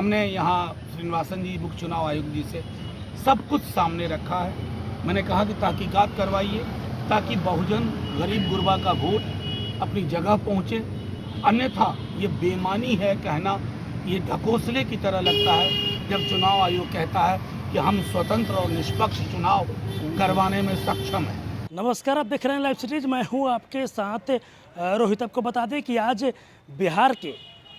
हमने यहाँ श्रीनिवासन जी मुख्य चुनाव आयुक्त जी से सब कुछ सामने रखा है। मैंने कहा कि तहकीकात करवाइए ताकि बहुजन गरीब गुरबा का वोट अपनी जगह पहुँचे, अन्यथा ये बेईमानी है कहना, ये ढकोसले की तरह लगता है जब चुनाव आयोग कहता है कि हम स्वतंत्र और निष्पक्ष चुनाव करवाने में सक्षम हैं। नमस्कार, आप देख रहे हैं लाइव सिटीज। मैं हूं आपके साथ रोहित। आपको बता दें कि आज बिहार के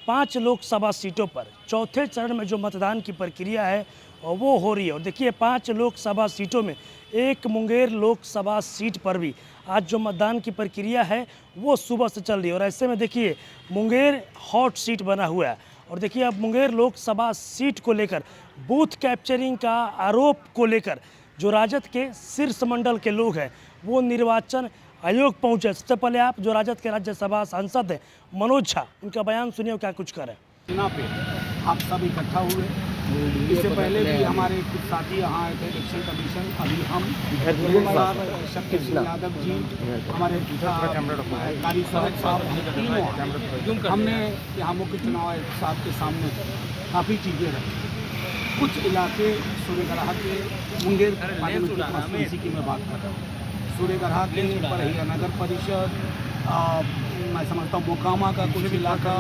5 लोकसभा सीटों पर चौथे चरण में जो मतदान की प्रक्रिया है वो हो रही है। और देखिए, 5 लोकसभा सीटों में एक मुंगेर लोकसभा सीट पर भी आज जो मतदान की प्रक्रिया है वो सुबह से चल रही है। और ऐसे में देखिए, मुंगेर हॉट सीट बना हुआ है। और देखिए, अब मुंगेर लोकसभा सीट को लेकर बूथ कैप्चरिंग का आरोप को लेकर जो राजद के शीर्ष मंडल के लोग हैं वो निर्वाचन आयोग पहुंचे। सबसे पहले आप जो राजद के राज्यसभा सांसद हैं मनोज झा, उनका बयान सुनिए, क्या कुछ करें। यहाँ पे आप सब इकट्ठा हुए। इससे पहले भी हमारे कुछ साथी यहाँ आए थे इलेक्शन कमीशन। अभी हम शक्ति सिंह यादव जी, हमारे कारी स्वागत साहब, तीनों हमने यहाँ मुख्य चुनाव आयुक्त साहब के सामने काफ़ी चीज़ें रखी। कुछ इलाके सूर्यगढ़ा के मुंगेर पार्लियामेंट्री की मैं बात कर रहा हूँ, सूर्यगढ़ा के परहिया नगर परिषद, मैं समझता हूँ मोकामा का कुछ इलाका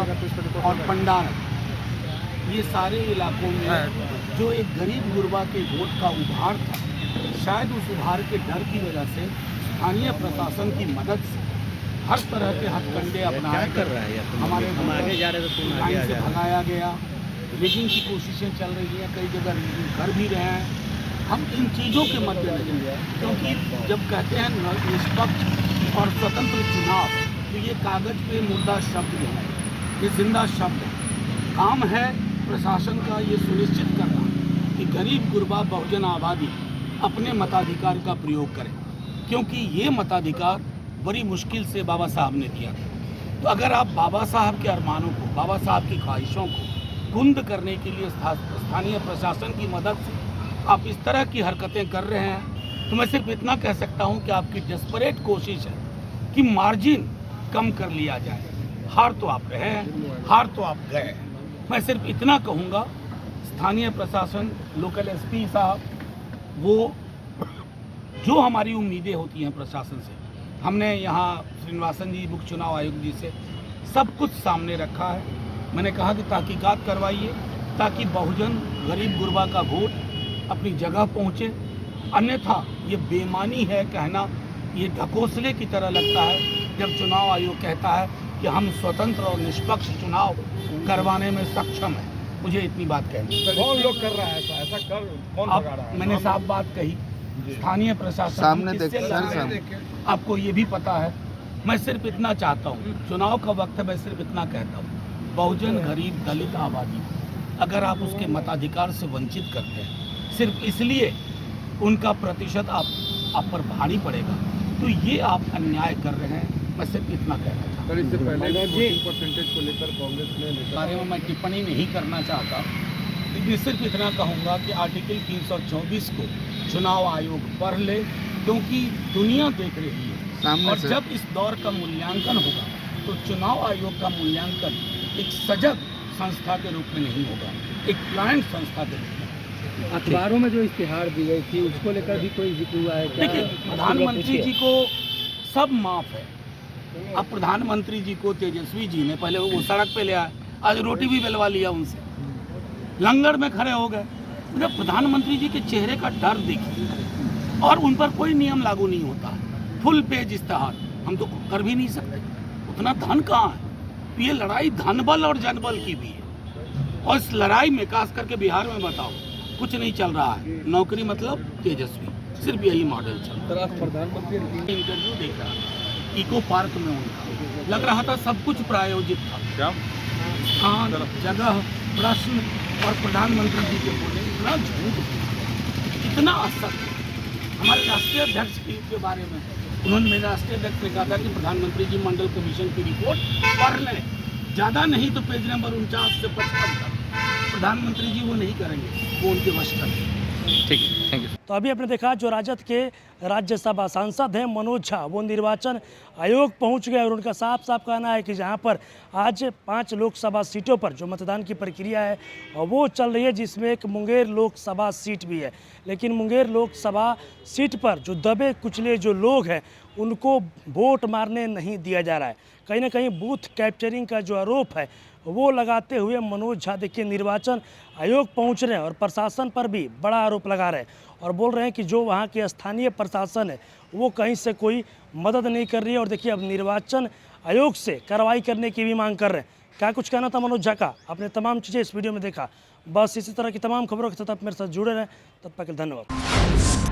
और पंडार, ये सारे इलाकों में जो एक गरीब गुरबा के वोट का उभार था, शायद उस उभार के डर की वजह से स्थानीय प्रशासन की मदद से हर तरह के हथकंडे अपनाए कर रहे हैं। हमारे लाइन से भगाया गया, रिगिंग की कोशिशें चल रही हैं, कई जगह रिगिंग कर भी रहे हैं। हम इन चीज़ों के मद्देनजर, क्योंकि जब कहते हैं निष्पक्ष और स्वतंत्र चुनाव, तो ये कागज पे मुर्दा शब्द है, ये जिंदा शब्द है। काम है प्रशासन का ये सुनिश्चित करना कि गरीब गुरबा बहुजन आबादी अपने मताधिकार का प्रयोग करें, क्योंकि ये मताधिकार बड़ी मुश्किल से बाबा साहब ने दिया था। तो अगर आप बाबा साहब के अरमानों को, बाबा साहब की ख्वाहिशों को कुंद करने के लिए स्थानीय प्रशासन की मदद से आप इस तरह की हरकतें कर रहे हैं, तो मैं सिर्फ इतना कह सकता हूं कि आपकी डेस्परेट कोशिश है कि मार्जिन कम कर लिया जाए। हार तो आप रहे हैं, हार तो आप गए। मैं सिर्फ इतना कहूँगा, स्थानीय प्रशासन, लोकल एसपी साहब, वो जो हमारी उम्मीदें होती हैं प्रशासन से, हमने यहाँ श्रीनिवासन जी मुख्य चुनाव आयुक्त जी से सब कुछ सामने रखा है। मैंने कहा कि तहकीकात करवाइए ताकि बहुजन गरीब गुरबा का वोट अपनी जगह पहुँचे, अन्यथा ये बेईमानी है कहना, ये ढकोसले की तरह लगता है जब चुनाव आयोग कहता है कि हम स्वतंत्र और निष्पक्ष चुनाव करवाने में सक्षम हैं। मुझे इतनी बात कहनी। कौन लोग कर रहा है ऐसा कर कौन अब मैंने साफ बात कही, स्थानीय प्रशासन सामने आपको ये भी पता है। मैं सिर्फ इतना चाहता हूँ, चुनाव का वक्त है, मैं सिर्फ इतना कहता हूँ, बहुजन गरीब दलित आबादी अगर आप उसके मताधिकार से वंचित करते हैं सिर्फ इसलिए उनका प्रतिशत आप पर भारी पड़ेगा, तो ये आप अन्याय कर रहे हैं। मैं सिर्फ इतना कह रहा था। इससे पहले परसेंटेज को लेकर कांग्रेस ने बारे में मैं टिप्पणी नहीं करना चाहता, लेकिन सिर्फ इतना कहूँगा कि आर्टिकल 324 को चुनाव आयोग पढ़ ले, क्योंकि दुनिया देख रही है। और जब इस दौर का मूल्यांकन होगा तो चुनाव आयोग का मूल्यांकन एक सजग संस्था के रूप में नहीं होगा, एक प्लांट संस्था के रूप में। अखबारों में जो इश्तिहार दी गई थी उसको लेकर भी कोई जिक्र हुआ है क्या? देखिए, प्रधानमंत्री जी को सब माफ़ है। अब प्रधानमंत्री जी को तेजस्वी जी ने पहले वो सड़क पे ले आए, आज रोटी भी बेलवा लिया उनसे, लंगर में खड़े हो गए। जब प्रधानमंत्री जी के चेहरे का डर देखिए, और उन पर कोई नियम लागू नहीं होता, फुल पेज इश्तिहार हम तो कर भी नहीं सकते, उतना धन कहाँ है। ये लड़ाई धनबल और जनबल की भी है, और इस लड़ाई में खास करके बिहार में बताओ कुछ नहीं चल रहा है। नौकरी मतलब तेजस्वी, सिर्फ यही मॉडल चल रहा है। प्रधानमंत्री इंटरव्यू देख रहा था इको पार्क में, उनका लग रहा था सब कुछ प्रायोजित था, स्थान, जगह, प्रश्न, और प्रधानमंत्री जी के बोले इतना झूठ, इतना असत्य। हमारे राष्ट्रीय अध्यक्ष के बारे में उन्होंने, मेरे राष्ट्रीय अध्यक्ष ने कहा था कि प्रधानमंत्री जी मंडल कमीशन की रिपोर्ट पढ़ लें, ज़्यादा नहीं तो पेज नंबर 49 से 55 तक। प्रधानमंत्री जी वो नहीं करेंगे, वो उनके वश का है। ठीक है, थैंक यू। तो अभी आपने देखा जो राजद के राज्यसभा सांसद हैं मनोज झा, वो निर्वाचन आयोग पहुंच गए और उनका साफ साफ कहना है कि जहां पर आज 5 लोकसभा सीटों पर जो मतदान की प्रक्रिया है वो चल रही है, जिसमें एक मुंगेर लोकसभा सीट भी है। लेकिन मुंगेर लोकसभा सीट पर जो दबे कुचले जो लोग हैं उनको वोट मारने नहीं दिया जा रहा है। कहीं ना कहीं बूथ कैप्चरिंग का जो आरोप है वो लगाते हुए मनोज झा देखिए निर्वाचन आयोग पहुंच रहे हैं और प्रशासन पर भी बड़ा आरोप लगा रहे हैं और बोल रहे हैं कि जो वहां के स्थानीय प्रशासन है वो कहीं से कोई मदद नहीं कर रही है और देखिए अब निर्वाचन आयोग से कार्रवाई करने की भी मांग कर रहे हैं। क्या कुछ कहना था मनोज झा का, आपने तमाम चीज़ें इस वीडियो में देखा। बस इसी तरह की तमाम खबरों के साथ आप मेरे साथ जुड़े रहें, तब तक के लिए धन्यवाद।